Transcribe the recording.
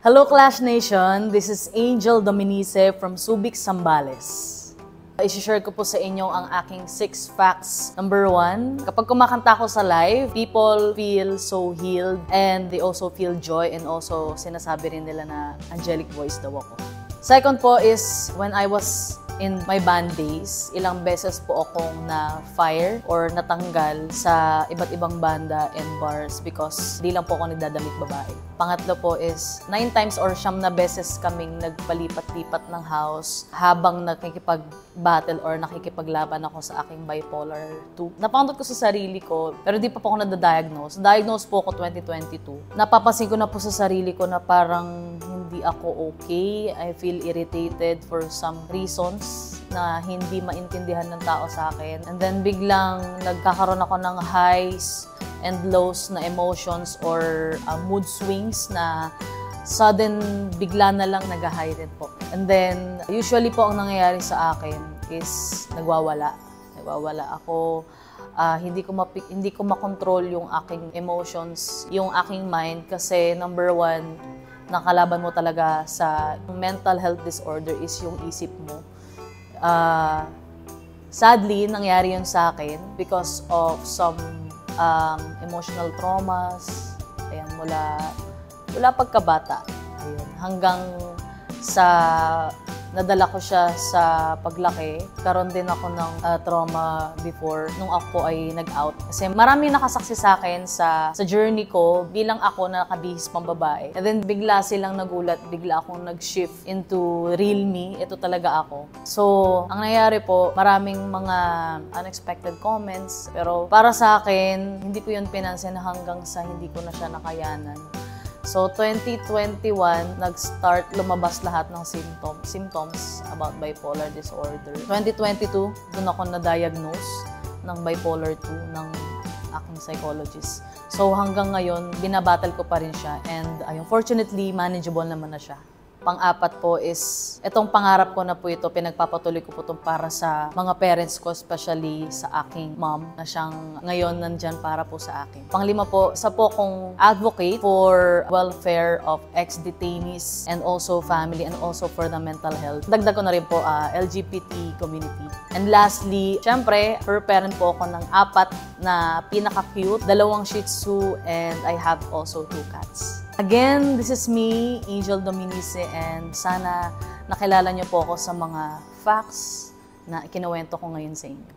Hello Clash Nation, this is Angel Dominice from Subic, Zambales. I-share ko po sa inyo ang aking 6 facts. Number 1, kapag kumakanta ko sa live, people feel so healed and they also feel joy and also sinasabi rin nila na angelic voice daw ako. Second po is when I was in my band days, ilang beses po akong na-fire or natanggal sa iba't ibang banda and bars because di lang po ako nagdadamit babae. Pangatlo po is 9 times or 9 na beses kaming nagpalipat-lipat ng house habang nakikipag-battle or nakikipaglaban ako sa aking bipolar 2. Napoundot ko sa sarili ko pero di pa po ako nadadiagnose. Diagnose po ako 2022. Napapansin ko na po sa sarili ko na parang hindi ako okay. I feel irritated for some reasons na hindi maintindihan ng tao sa akin. And then biglang nagkakaroon ako ng highs and lows na emotions or mood swings na sudden bigla na lang nag-high rin po. And then usually po ang nangyayari sa akin is nagwawala. Nagwawala ako. Hindi ko makontrol yung aking emotions, yung aking mind kasi number 1, nakalaban mo talaga sa mental health disorder is yung isip mo. Sadly, nangyari yun sa akin because of some emotional traumas. Ayan, mula pagkabata. Ayun, hanggang sa nadala ko siya sa paglaki. Karon din ako ng trauma before nung ako ay nag-out. Kasi maraming nakasaksi sa akin sa journey ko bilang ako na nakabihis pang babae. And then bigla silang nagulat, bigla akong nag-shift into real me. Ito talaga ako. So, ang nangyayari po, maraming mga unexpected comments. Pero para sa akin, hindi ko yun pinansin hanggang sa hindi ko na siya nakayanan. So, 2021, nag-start lumabas lahat ng symptoms about bipolar disorder. 2022, doon ako na-diagnose ng bipolar 2 ng aking psychologist. So, hanggang ngayon, binabattle ko pa rin siya and fortunately, manageable naman na siya. Pang-apat po is, itong pangarap ko na po ito, pinagpapatuloy ko po itong para sa mga parents ko, especially sa aking mom, na siyang ngayon nandyan para po sa akin. Pang-5 po, isa po akong advocate for welfare of ex-detainees and also family and also for the mental health. Dagdag ko na rin po LGBT community. And lastly, syempre, per parent po ako ng 4 na pinaka-cute, 2 Shih Tzu, and I have also 2 cats. Again, this is me, Angel Dominice, and sana nakilala niyo po ako sa mga facts na ikinuwento ko ngayon sa inyo.